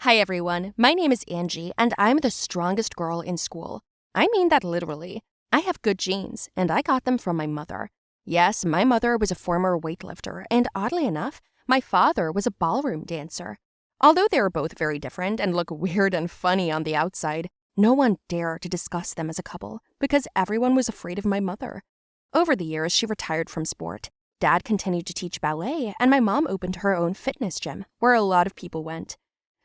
Hi everyone, my name is Angie and I'm the strongest girl in school. I mean that literally. I have good genes and I got them from my mother. Yes, my mother was a former weightlifter and oddly enough, my father was a ballroom dancer. Although they are both very different and look weird and funny on the outside, no one dared to discuss them as a couple because everyone was afraid of my mother. Over the years, she retired from sport. Dad continued to teach ballet and my mom opened her own fitness gym where a lot of people went.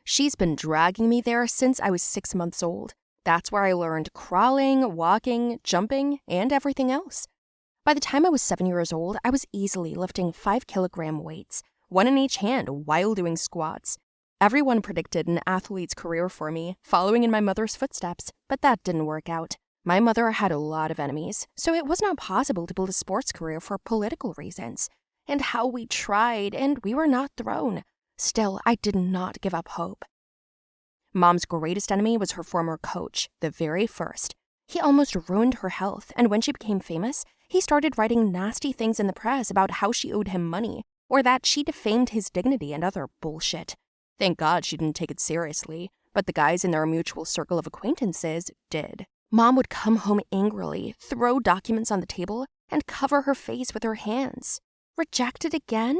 She's been dragging me there since I was 6 months old. That's where I learned crawling, walking, jumping, and everything else. By the time I was 7 years old, I was easily lifting 5-kilogram weights, one in each hand while doing squats. Everyone predicted an athlete's career for me, following in my mother's footsteps, but that didn't work out. My mother had a lot of enemies, so it was not possible to build a sports career for political reasons. And how we tried, and we were not thrown. Still, I did not give up hope. Mom's greatest enemy was her former coach, the very first. He almost ruined her health, and when she became famous, he started writing nasty things in the press about how she owed him money, or that she defamed his dignity and other bullshit. Thank God she didn't take it seriously, but the guys in their mutual circle of acquaintances did. Mom would come home angrily, throw documents on the table, and cover her face with her hands. Rejected again?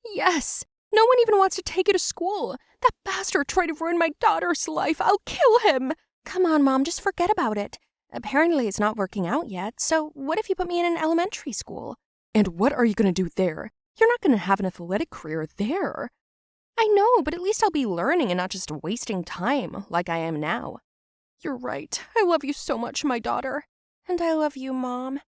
Yes! No one even wants to take you to school. That bastard tried to ruin my daughter's life. I'll kill him. Come on, Mom, just forget about it. Apparently it's not working out yet, so what if you put me in an elementary school? And what are you going to do there? You're not going to have an athletic career there. I know, but at least I'll be learning and not just wasting time like I am now. You're right. I love you so much, my daughter. And I love you, Mom.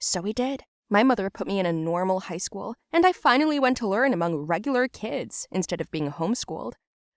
So we did. My mother put me in a normal high school, and I finally went to learn among regular kids instead of being homeschooled.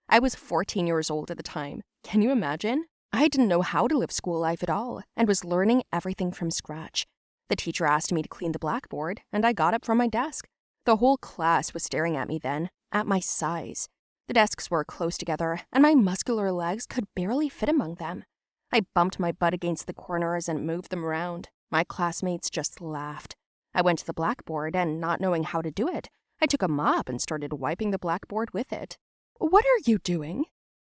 I was 14 years old at the time. Can you imagine? I didn't know how to live school life at all, and was learning everything from scratch. The teacher asked me to clean the blackboard, and I got up from my desk. The whole class was staring at me then, at my size. The desks were close together, and my muscular legs could barely fit among them. I bumped my butt against the corners and moved them around. My classmates just laughed. I went to the blackboard, and not knowing how to do it, I took a mop and started wiping the blackboard with it. What are you doing?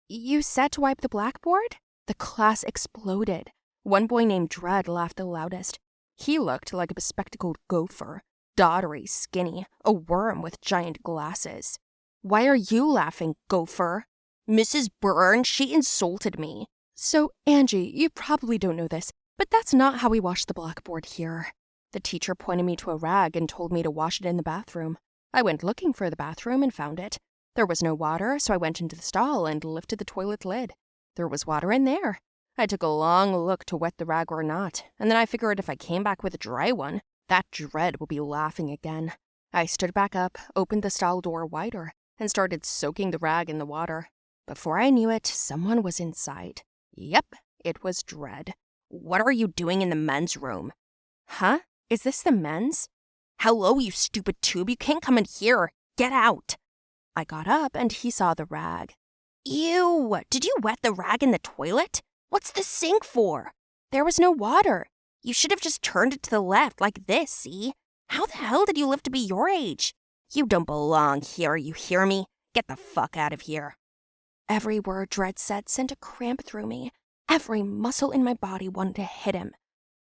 You said to wipe the blackboard? The class exploded. One boy named Dread laughed the loudest. He looked like a bespectacled gopher, doddery, skinny, a worm with giant glasses. Why are you laughing, gopher? Mrs. Byrne, she insulted me. So, Angie, you probably don't know this, but that's not how we wash the blackboard here. The teacher pointed me to a rag and told me to wash it in the bathroom. I went looking for the bathroom and found it. There was no water, so I went into the stall and lifted the toilet lid. There was water in there. I took a long look to wet the rag or not, and then I figured if I came back with a dry one, that Dread would be laughing again. I stood back up, opened the stall door wider, and started soaking the rag in the water. Before I knew it, someone was inside. Yep, it was Dread. What are you doing in the men's room? Huh? Is this the men's? Hello, you stupid tube. You can't come in here. Get out. I got up and he saw the rag. Ew, did you wet the rag in the toilet? What's the sink for? There was no water. You should have just turned it to the left like this, see? How the hell did you live to be your age? You don't belong here, you hear me? Get the fuck out of here. Every word Dread said sent a cramp through me. Every muscle in my body wanted to hit him.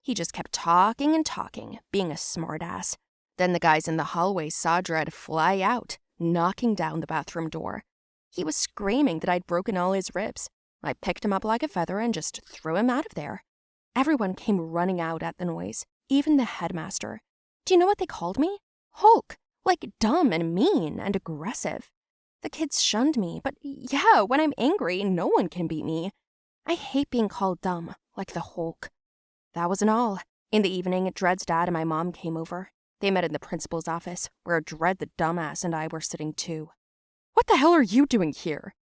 He just kept talking and talking, being a smartass. Then the guys in the hallway saw Dread fly out, knocking down the bathroom door. He was screaming that I'd broken all his ribs. I picked him up like a feather and just threw him out of there. Everyone came running out at the noise, even the headmaster. Do you know what they called me? Hulk, like dumb and mean and aggressive. The kids shunned me, but yeah, when I'm angry, no one can beat me. I hate being called dumb, like the Hulk. That wasn't all. In the evening, Dread's dad and my mom came over. They met in the principal's office, where Dread the dumbass and I were sitting too. What the hell are you doing here?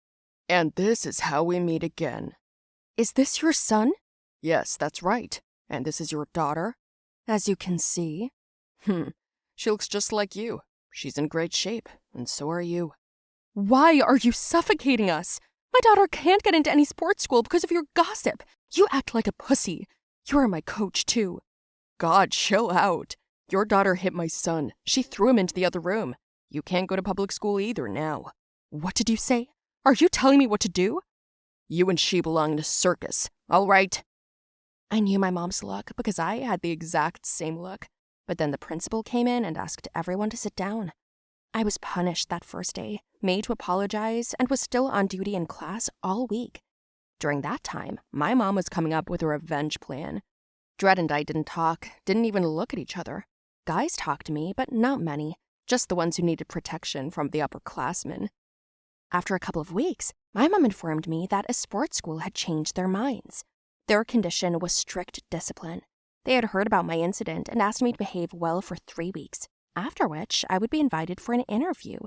And this is how we meet again. Is this your son? Yes, that's right. And this is your daughter? As you can see. She looks just like you. She's in great shape, and so are you. Why are you suffocating us? My daughter can't get into any sports school because of your gossip. You act like a pussy. You're my coach, too. God, chill out. Your daughter hit my son. She threw him into the other room. You can't go to public school either now. What did you say? Are you telling me what to do? You and she belong in a circus, all right? I knew my mom's look because I had the exact same look. But then the principal came in and asked everyone to sit down. I was punished that first day, made to apologize, and was still on duty in class all week. During that time, my mom was coming up with a revenge plan. Dred and I didn't talk, didn't even look at each other. Guys talked to me, but not many, just the ones who needed protection from the upperclassmen. After a couple of weeks, my mom informed me that a sports school had changed their minds. Their condition was strict discipline. They had heard about my incident and asked me to behave well for 3 weeks, after which I would be invited for an interview.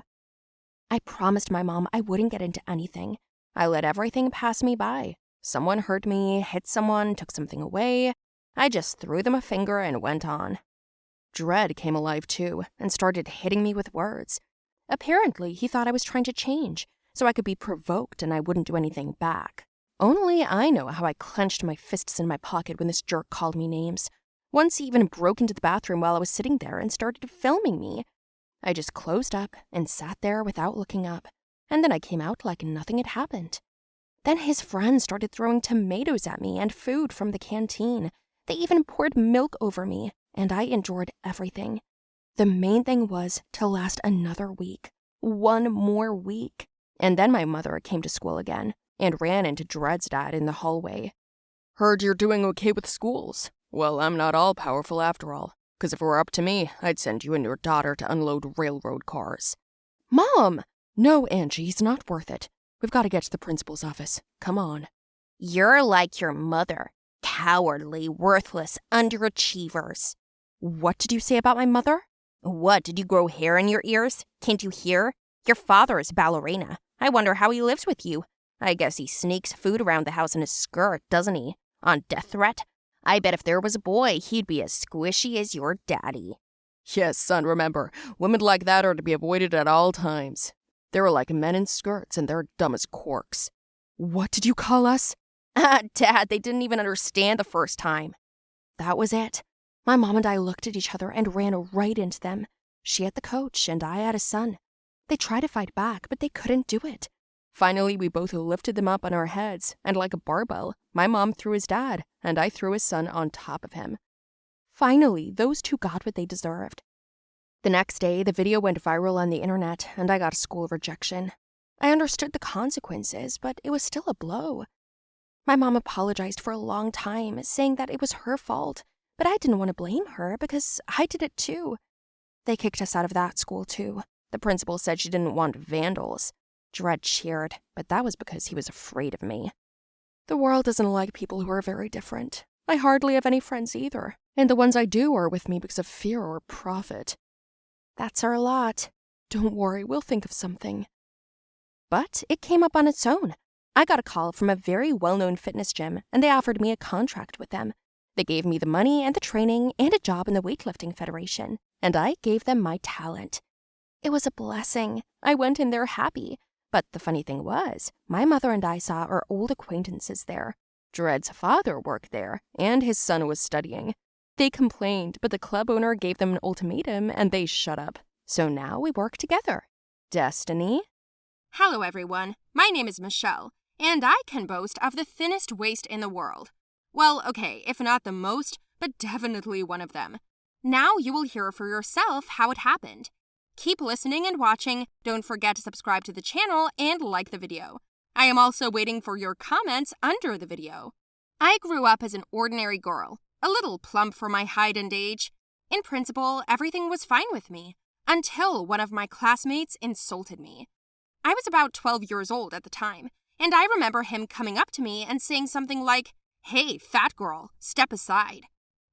I promised my mom I wouldn't get into anything. I let everything pass me by. Someone hurt me, hit someone, took something away. I just threw them a finger and went on. Dred came alive too and started hitting me with words. Apparently, he thought I was trying to change, so I could be provoked and I wouldn't do anything back. Only I know how I clenched my fists in my pocket when this jerk called me names. Once he even broke into the bathroom while I was sitting there and started filming me. I just closed up and sat there without looking up, and then I came out like nothing had happened. Then his friends started throwing tomatoes at me and food from the canteen. They even poured milk over me, and I endured everything. The main thing was to last another week. 1 more week. And then my mother came to school again and ran into Dred's dad in the hallway. Heard you're doing okay with schools. Well, I'm not all powerful after all, because if it were up to me, I'd send you and your daughter to unload railroad cars. Mom! No, Angie, it's not worth it. We've got to get to the principal's office. Come on. You're like your mother. Cowardly, worthless underachievers. What did you say about my mother? What, did you grow hair in your ears? Can't you hear? Your father is ballerina. I wonder how he lives with you. I guess he sneaks food around the house in his skirt, doesn't he? On death threat? I bet if there was a boy, he'd be as squishy as your daddy. Yes, son, remember, women like that are to be avoided at all times. They're like men in skirts, and they're dumb as corks. What did you call us? Dad, they didn't even understand the first time. That was it. My mom and I looked at each other and ran right into them. She had the coach, and I had a son. They tried to fight back, but they couldn't do it. Finally, we both lifted them up on our heads, and like a barbell, my mom threw his dad, and I threw his son on top of him. Finally, those two got what they deserved. The next day, the video went viral on the internet, and I got a school rejection. I understood the consequences, but it was still a blow. My mom apologized for a long time, saying that it was her fault, but I didn't want to blame her because I did it too. They kicked us out of that school too. The principal said she didn't want vandals. Dred cheered, but that was because he was afraid of me. The world doesn't like people who are very different. I hardly have any friends either, and the ones I do are with me because of fear or profit. That's our lot. Don't worry, we'll think of something. But it came up on its own. I got a call from a very well-known fitness gym, and they offered me a contract with them. They gave me the money and the training and a job in the weightlifting federation, and I gave them my talent. It was a blessing. I went in there happy. But the funny thing was, my mother and I saw our old acquaintances there. Dred's father worked there, and his son was studying. They complained, but the club owner gave them an ultimatum, and they shut up. So now we work together. Destiny? Hello, everyone. My name is Michelle, and I can boast of the thinnest waist in the world. Well, okay, if not the most, but definitely one of them. Now you will hear for yourself how it happened. Keep listening and watching. Don't forget to subscribe to the channel and like the video. I am also waiting for your comments under the video. I grew up as an ordinary girl, a little plump for my height and age. In principle, everything was fine with me, until one of my classmates insulted me. I was about 12 years old at the time, and I remember him coming up to me and saying something like, "Hey, fat girl, step aside."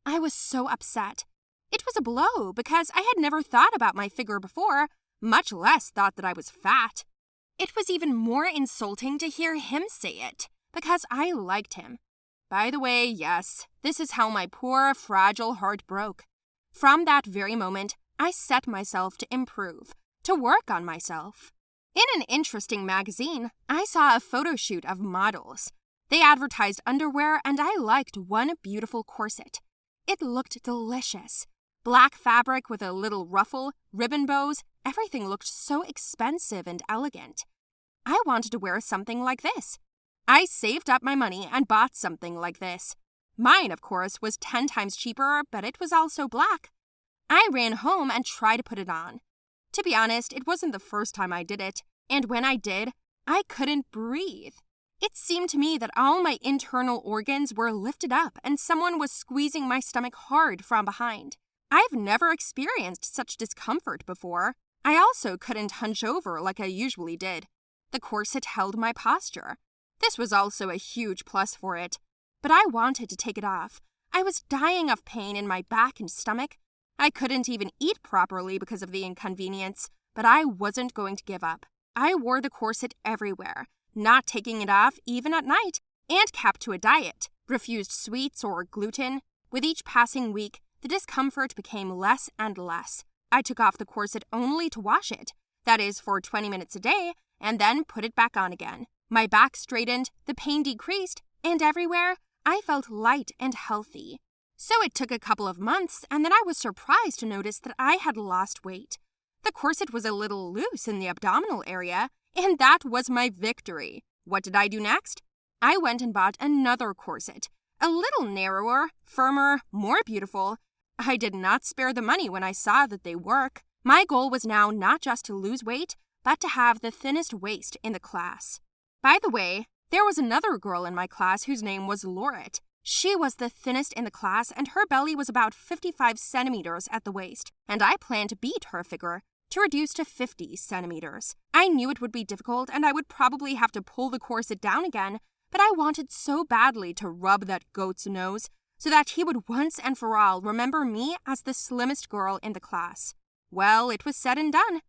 I was so upset. It was a blow because I had never thought about my figure before, much less thought that I was fat. It was even more insulting to hear him say it, because I liked him. By the way, yes, this is how my poor, fragile heart broke. From that very moment, I set myself to improve, to work on myself. In an interesting magazine, I saw a photo shoot of models. They advertised underwear, and I liked one beautiful corset. It looked delicious. Black fabric with a little ruffle, ribbon bows, everything looked so expensive and elegant. I wanted to wear something like this. I saved up my money and bought something like this. Mine, of course, was 10 times cheaper, but it was also black. I ran home and tried to put it on. To be honest, it wasn't the first time I did it, and when I did, I couldn't breathe. It seemed to me that all my internal organs were lifted up and someone was squeezing my stomach hard from behind. I've never experienced such discomfort before. I also couldn't hunch over like I usually did. The corset held my posture. This was also a huge plus for it. But I wanted to take it off. I was dying of pain in my back and stomach. I couldn't even eat properly because of the inconvenience, but I wasn't going to give up. I wore the corset everywhere, not taking it off even at night, and kept to a diet, refused sweets or gluten. With each passing week, the discomfort became less and less. I took off the corset only to wash it, that is for 20 minutes a day, and then put it back on again. My back straightened, the pain decreased, and everywhere, I felt light and healthy. So it took a couple of months, and then I was surprised to notice that I had lost weight. The corset was a little loose in the abdominal area, and that was my victory. What did I do next? I went and bought another corset, a little narrower, firmer, more beautiful. I did not spare the money when I saw that they work. My goal was now not just to lose weight, but to have the thinnest waist in the class. By the way, there was another girl in my class whose name was Lauret. She was the thinnest in the class, and her belly was about 55 centimeters at the waist, and I planned to beat her figure, to reduce to 50 centimeters. I knew it would be difficult, and I would probably have to pull the corset down again, but I wanted so badly to rub that goat's nose, so that he would once and for all remember me as the slimmest girl in the class. Well, it was said and done.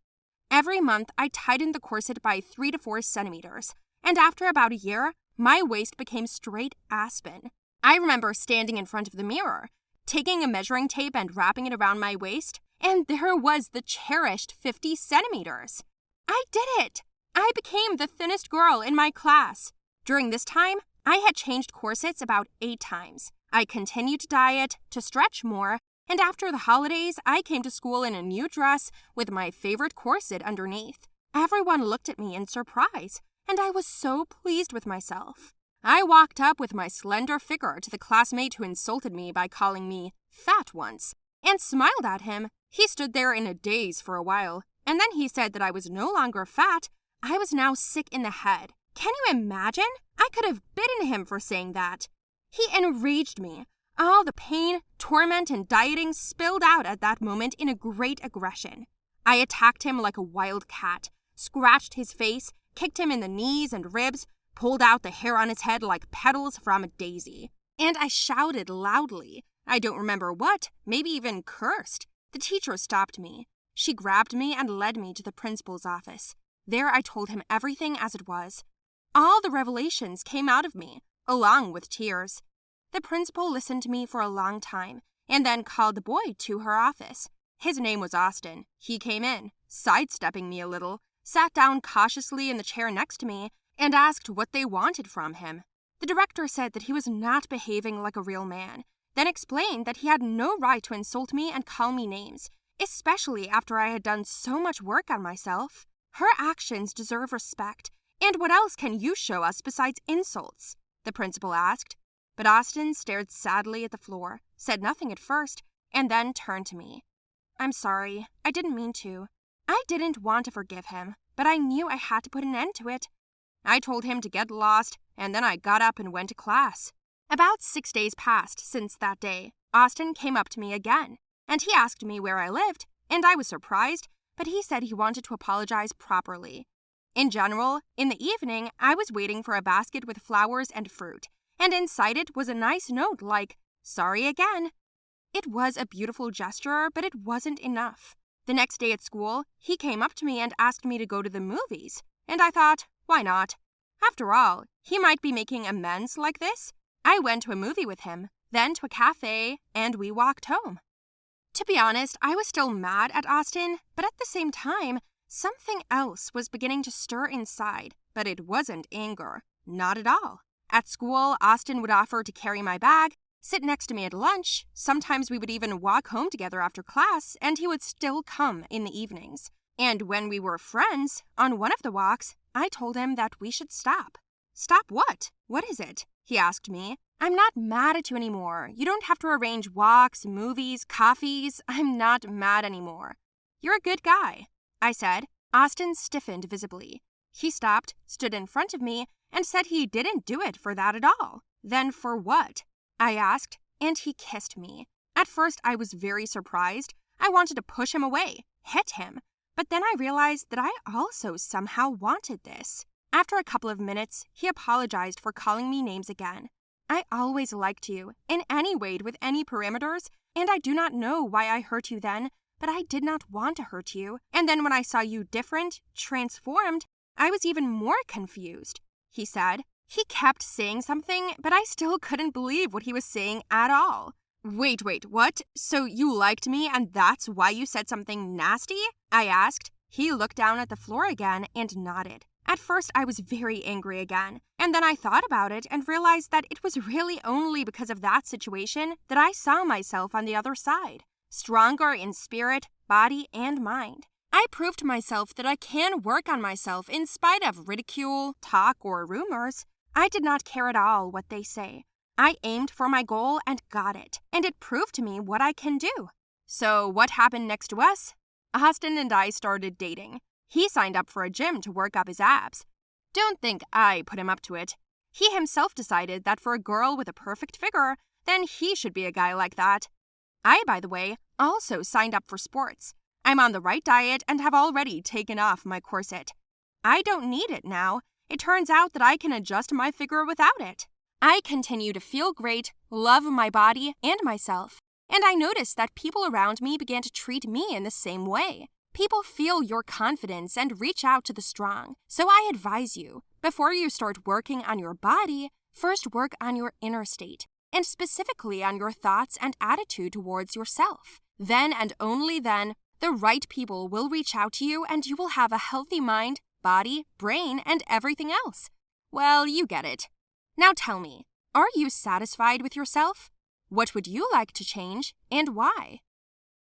Every month, I tightened the corset by 3 to 4 centimeters, and after about a year, my waist became straight aspen. I remember standing in front of the mirror, taking a measuring tape and wrapping it around my waist, and there was the cherished 50 centimeters. I did it! I became the thinnest girl in my class. During this time, I had changed corsets about 8 times. I continued to diet, to stretch more, and after the holidays, I came to school in a new dress with my favorite corset underneath. Everyone looked at me in surprise, and I was so pleased with myself. I walked up with my slender figure to the classmate who insulted me by calling me fat once, and smiled at him. He stood there in a daze for a while, and then he said that I was no longer fat, I was now sick in the head. Can you imagine? I could have bitten him for saying that. He enraged me. All the pain, torment, and dieting spilled out at that moment in a great aggression. I attacked him like a wild cat, scratched his face, kicked him in the knees and ribs, pulled out the hair on his head like petals from a daisy. And I shouted loudly. I don't remember what, maybe even cursed. The teacher stopped me. She grabbed me and led me to the principal's office. There I told him everything as it was. All the revelations came out of me, along with tears. The principal listened to me for a long time, and then called the boy to her office. His name was Austin. He came in, sidestepping me a little, sat down cautiously in the chair next to me, and asked what they wanted from him. The director said that he was not behaving like a real man, then explained that he had no right to insult me and call me names, especially after I had done so much work on myself. Her actions deserve respect, and what else can you show us besides insults? The principal asked. But Austin stared sadly at the floor, said nothing at first, and then turned to me. I'm sorry, I didn't mean to. I didn't want to forgive him, but I knew I had to put an end to it. I told him to get lost, and then I got up and went to class. About 6 days passed since that day. Austin came up to me again, and he asked me where I lived, and I was surprised, but he said he wanted to apologize properly. In general, in the evening, I was waiting for a basket with flowers and fruit, and inside it was a nice note like, "Sorry again." It was a beautiful gesture, but it wasn't enough. The next day at school, he came up to me and asked me to go to the movies, and I thought, why not? After all, he might be making amends like this. I went to a movie with him, then to a cafe, and we walked home. To be honest, I was still mad at Austin, but at the same time, something else was beginning to stir inside, but it wasn't anger. Not at all. At school, Austin would offer to carry my bag, sit next to me at lunch. Sometimes we would even walk home together after class, and he would still come in the evenings. And when we were friends, on one of the walks, I told him that we should stop. Stop what? What is it? He asked me. I'm not mad at you anymore. You don't have to arrange walks, movies, coffees. I'm not mad anymore. You're a good guy, I said. Austin stiffened visibly. He stopped, stood in front of me, and said he didn't do it for that at all. Then for what? I asked, and he kissed me. At first, I was very surprised. I wanted to push him away, hit him. But then I realized that I also somehow wanted this. After a couple of minutes, he apologized for calling me names again. I always liked you, in any weight with any parameters, and I do not know why I hurt you then, but I did not want to hurt you. And then when I saw you different, transformed, I was even more confused, he said. He kept saying something, but I still couldn't believe what he was saying at all. Wait, what? So you liked me and that's why you said something nasty? I asked. He looked down at the floor again and nodded. At first, I was very angry again, and then I thought about it and realized that it was really only because of that situation that I saw myself on the other side, stronger in spirit, body, and mind. I proved to myself that I can work on myself in spite of ridicule, talk, or rumors. I did not care at all what they say. I aimed for my goal and got it, and it proved to me what I can do. So what happened next to us? Austin and I started dating. He signed up for a gym to work up his abs. Don't think I put him up to it. He himself decided that for a girl with a perfect figure, then he should be a guy like that. I, by the way, also signed up for sports. I'm on the right diet and have already taken off my corset. I don't need it now. It turns out that I can adjust my figure without it. I continue to feel great, love my body and myself, and I noticed that people around me began to treat me in the same way. People feel your confidence and reach out to the strong. So I advise you, before you start working on your body, first work on your inner state, and specifically on your thoughts and attitude towards yourself. Then and only then, the right people will reach out to you and you will have a healthy mind, body, brain, and everything else. Well, you get it. Now tell me, are you satisfied with yourself? What would you like to change and why?